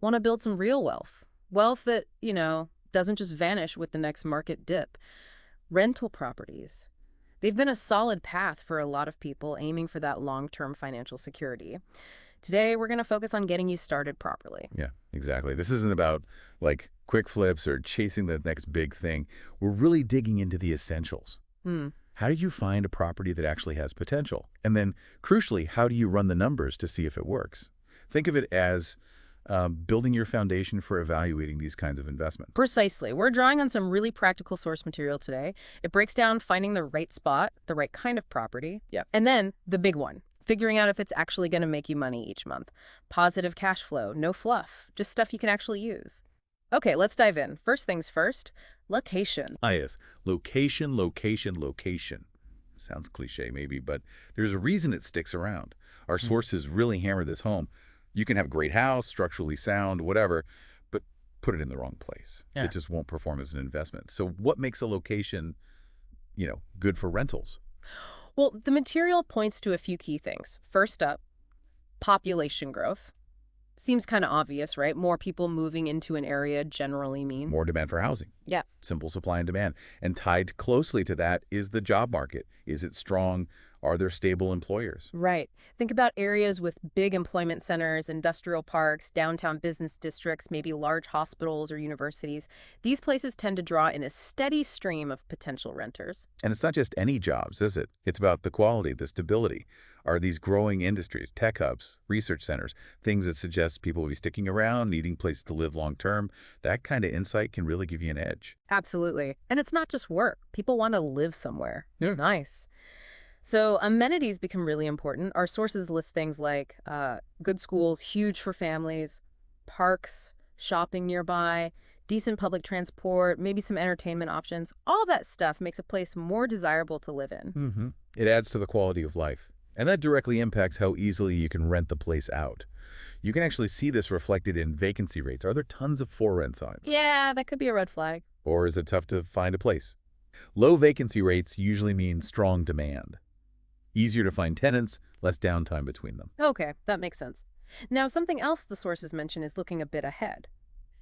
want to build some real wealth. Wealth that, doesn't just vanish with the next market dip. Rental properties. They've been a solid path for a lot of people aiming for that long-term financial security. Today, we're going to focus on getting you started properly. Yeah, exactly. This isn't about like quick flips or chasing the next big thing. We're really digging into the essentials. Hmm. How do you find a property that actually has potential? And then, crucially, how do you run the numbers to see if it works? Think of it as building your foundation for evaluating these kinds of investments. Precisely. We're drawing on some really practical source material today. It breaks down finding the right spot, the right kind of property. Yeah. And then the big one, figuring out if it's actually going to make you money each month. Positive cash flow, no fluff, just stuff you can actually use. Okay, let's dive in. First things first, location. Yes. Location, location, location. Sounds cliche maybe, but there's a reason it sticks around. Our sources really hammer this home. You can have a great house, structurally sound, whatever, but put it in the wrong place. Yeah. It just won't perform as an investment. So what makes a location, good for rentals? Well, the material points to a few key things. First up, population growth. Seems kind of obvious, right? More people moving into an area generally mean More demand for housing. Yeah. Simple supply and demand. And tied closely to that is the job market. Is it strong? Are there stable employers? Right. Think about areas with big employment centers, industrial parks, downtown business districts, maybe large hospitals or universities. These places tend to draw in a steady stream of potential renters. And it's not just any jobs, is it? It's about the quality, the stability. Are these growing industries, tech hubs, research centers, things that suggest people will be sticking around, needing places to live long term? That kind of insight can really give you an edge. Absolutely. And it's not just work. People want to live somewhere. Yeah. Nice. So amenities become really important. Our sources list things like good schools, huge for families, parks, shopping nearby, decent public transport, maybe some entertainment options. All that stuff makes a place more desirable to live in. It adds to the quality of life. And that directly impacts how easily you can rent the place out. You can actually see this reflected in vacancy rates. Are there tons of for rent signs? Yeah, that could be a red flag. Or is it tough to find a place? Low vacancy rates usually mean strong demand. Easier to find tenants, less downtime between them. Okay, that makes sense. Now, something else the sources mention is looking a bit ahead.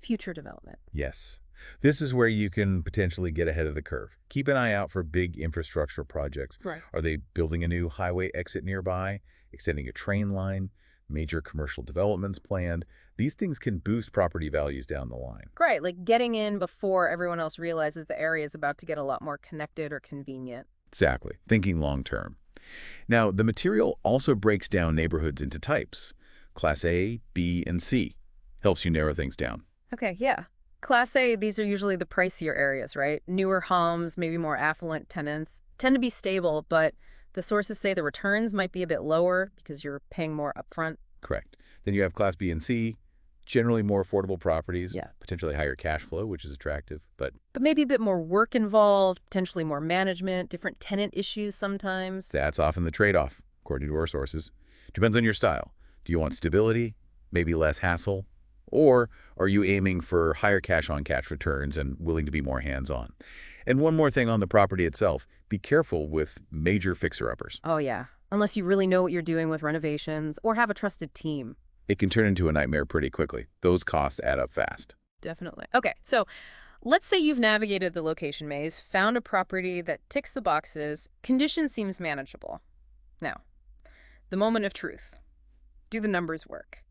Future development. Yes. This is where you can potentially get ahead of the curve. Keep an eye out for big infrastructure projects. Right. Are they building a new highway exit nearby, extending a train line, major commercial developments planned? These things can boost property values down the line. Great, like getting in before everyone else realizes the area is about to get a lot more connected or convenient. Exactly. Thinking long term. Now, the material also breaks down neighborhoods into types. Class A, B, and C. Helps you narrow things down. Okay, yeah. Class A, these are usually the pricier areas, right? Newer homes, maybe more affluent tenants, tend to be stable, but the sources say the returns might be a bit lower because you're paying more upfront. Correct. Then you have Class B and C, generally more affordable properties, Yeah. potentially higher cash flow, which is attractive, but But maybe a bit more work involved, potentially more management, different tenant issues sometimes. that's often the trade-off, according to our sources. Depends on your style. Do you want stability, maybe less hassle, or are you aiming for higher cash-on-cash returns and willing to be more hands-on? And one more thing on the property itself, be careful with major fixer-uppers. Oh, yeah. Unless you really know what you're doing with renovations or have a trusted team. It can turn into a nightmare pretty quickly. Those costs add up fast. Definitely. Okay, so let's say you've navigated the location maze, found a property that ticks the boxes, condition seems manageable. Now, the moment of truth. Do the numbers work?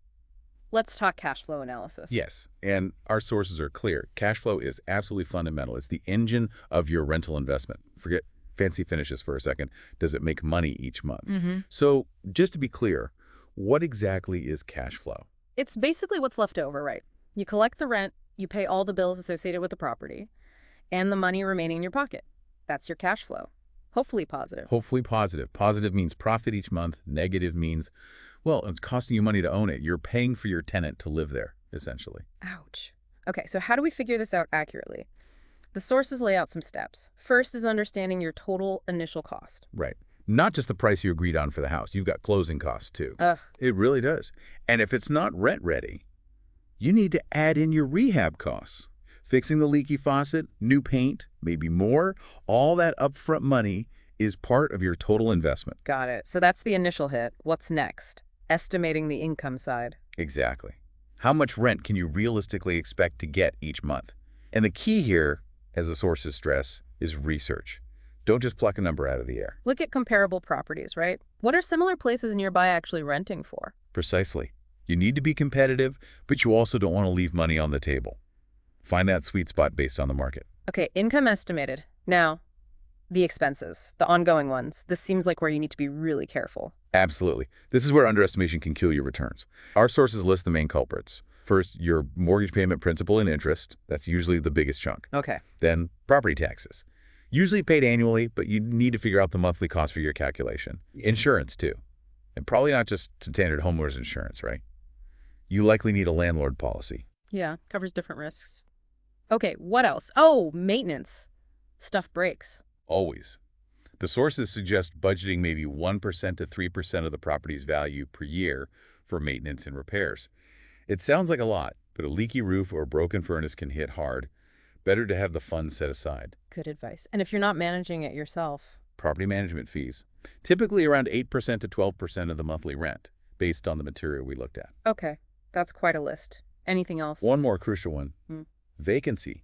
Let's talk cash flow analysis. Yes, and our sources are clear. Cash flow is absolutely fundamental. It's the engine of your rental investment. Forget fancy finishes for a second. Does it make money each month? So just to be clear, what exactly is cash flow? It's basically what's left over, right? You collect the rent, you pay all the bills associated with the property, and the money remaining in your pocket. That's your cash flow. Hopefully positive. Hopefully positive. Positive means profit each month. Negative means, well, it's costing you money to own it. You're paying for your tenant to live there, essentially. Ouch. Okay, so how do we figure this out accurately? The sources lay out some steps. First is understanding your total initial cost. Right. Not just the price you agreed on for the house. You've got closing costs, too. Ugh. It really does. And if it's not rent ready, you need to add in your rehab costs. Fixing the leaky faucet, new paint, maybe more. All that upfront money is part of your total investment. Got it. So that's the initial hit. What's next? Estimating the income side. Exactly. How much rent can you realistically expect to get each month? And the key here, as the sources stress, is research. Don't just pluck a number out of the air. Look at comparable properties, right? What are similar places nearby actually renting for? Precisely. You need to be competitive, but you also don't want to leave money on the table. Find that sweet spot based on the market. Okay, income estimated. Now, the expenses, the ongoing ones. This seems like where you need to be really careful. Absolutely. This is where underestimation can kill your returns. Our sources list the main culprits. First, your mortgage payment, principal, and interest. That's usually the biggest chunk. Okay. Then, property taxes. Usually paid annually, but you need to figure out the monthly cost for your calculation. Insurance, too. And probably not just standard homeowners insurance, right? You likely need a landlord policy. Yeah, covers different risks. Okay, what else? Oh, maintenance. Stuff breaks. Always. The sources suggest budgeting maybe 1% to 3% of the property's value per year for maintenance and repairs. It sounds like a lot, but a leaky roof or a broken furnace can hit hard. Better to have the funds set aside. Good advice. And if you're not managing it yourself? Property management fees, typically around 8% to 12% of the monthly rent, based on the material we looked at. Okay, that's quite a list. Anything else? One more crucial one, Hmm. vacancy.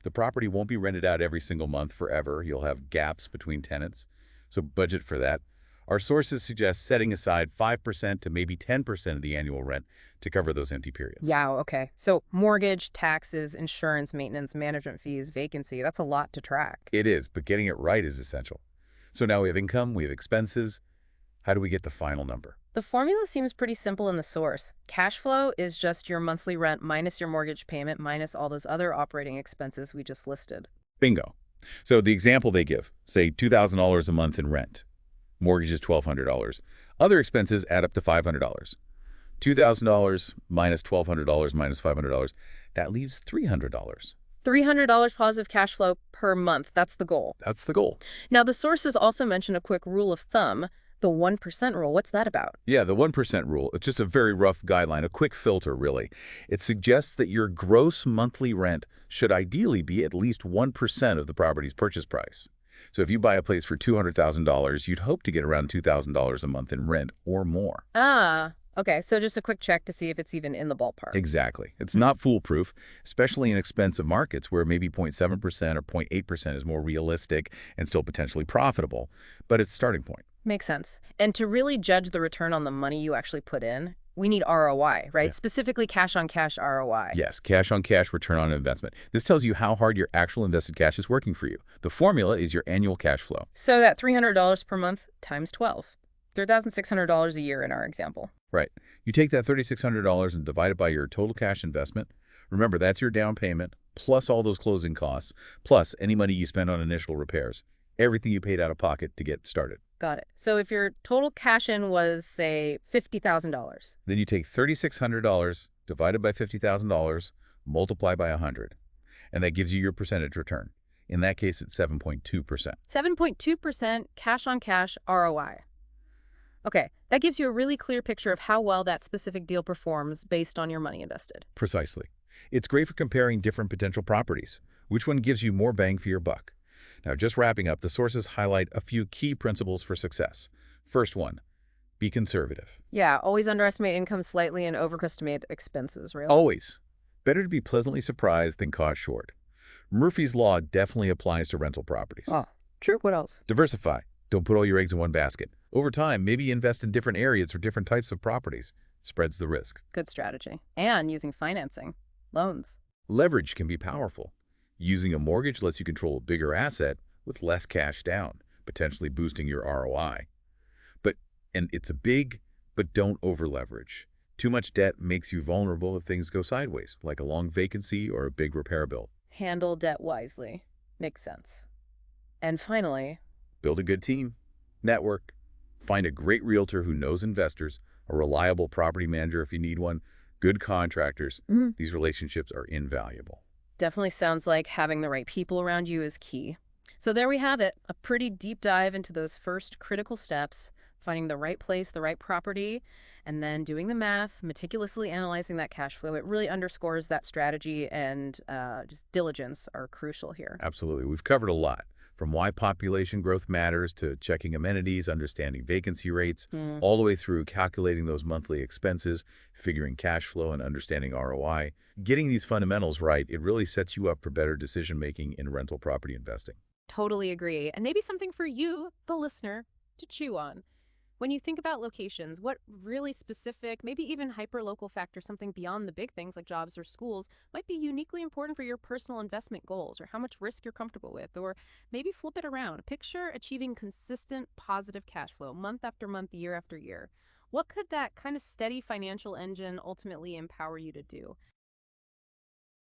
The property won't be rented out every single month forever. You'll have gaps between tenants, so budget for that. Our sources suggest setting aside 5% to maybe 10% of the annual rent to cover those empty periods. Yeah, okay. So mortgage, taxes, insurance, maintenance, management fees, vacancy, that's a lot to track. It is, but getting it right is essential. So now we have income, we have expenses. How do we get the final number? The formula seems pretty simple in the source. Cash flow is just your monthly rent minus your mortgage payment minus all those other operating expenses we just listed. Bingo. So the example they give, say $2,000 a month in rent. Mortgage is $1,200. Other expenses add up to $500. $2,000 minus $1,200 minus $500, that leaves $300. $300 positive cash flow per month. That's the goal. That's the goal. Now, the sources also mention a quick rule of thumb, the 1% rule. What's that about? Yeah, the 1% rule. It's just a very rough guideline, a quick filter, really. It suggests that your gross monthly rent should ideally be at least 1% of the property's purchase price. So if you buy a place for $200,000, you'd hope to get around $2,000 a month in rent or more. Ah, okay. So just a quick check to see if it's even in the ballpark. Exactly. It's not foolproof, especially in expensive markets where maybe 0.7% or 0.8% is more realistic and still potentially profitable, but it's a starting point. Makes sense. And to really judge the return on the money you actually put in, we need ROI, right? Yeah. Specifically cash-on-cash ROI. Yes, cash-on-cash return on investment. This tells you how hard your actual invested cash is working for you. The formula is your annual cash flow. So that $300 per month times 12. $3,600 a year in our example. Right. You take that $3,600 and divide it by your total cash investment. Remember, that's your down payment, plus all those closing costs, plus any money you spend on initial repairs. Everything you paid out of pocket to get started. Got it. So if your total cash-in was, say, $50,000. Then you take $3,600 divided by $50,000, multiply by 100, and that gives you your percentage return. In that case, it's 7.2%. 7.2% cash-on-cash ROI. Okay, that gives you a really clear picture of how well that specific deal performs based on your money invested. Precisely. It's great for comparing different potential properties. Which one gives you more bang for your buck? Now, just wrapping up, the sources highlight a few key principles for success. First one, be conservative. Yeah, always underestimate income slightly and overestimate expenses, really. Always. Better to be pleasantly surprised than caught short. Murphy's Law definitely applies to rental properties. Oh, true. What else? Diversify. Don't put all your eggs in one basket. Over time, maybe invest in different areas or different types of properties. Spreads the risk. Good strategy. And using financing. Loans. Leverage can be powerful. Using a mortgage lets you control a bigger asset with less cash down, potentially boosting your ROI. And it's a big, but don't over-leverage. Too much debt makes you vulnerable if things go sideways, like a long vacancy or a big repair bill. Handle debt wisely. Makes sense. And finally, Build a good team. Network. Find a great realtor who knows investors, a reliable property manager if you need one, good contractors. These relationships are invaluable. definitely sounds like having the right people around you is key. So there we have it, a pretty deep dive into those first critical steps, finding the right place, the right property, and then doing the math, meticulously analyzing that cash flow. It really underscores that strategy and just diligence are crucial here. Absolutely. We've covered a lot. From why population growth matters to checking amenities, understanding vacancy rates, Hmm. all the way through calculating those monthly expenses, figuring cash flow, and understanding ROI. Getting these fundamentals right, it really sets you up for better decision-making in rental property investing. Totally agree. And maybe something for you, the listener, to chew on. When you think about locations, what really specific, maybe even hyper-local factor, something beyond the big things like jobs or schools, might be uniquely important for your personal investment goals or how much risk you're comfortable with? Or maybe flip it around. Picture achieving consistent positive cash flow month after month, year after year. What could that kind of steady financial engine ultimately empower you to do?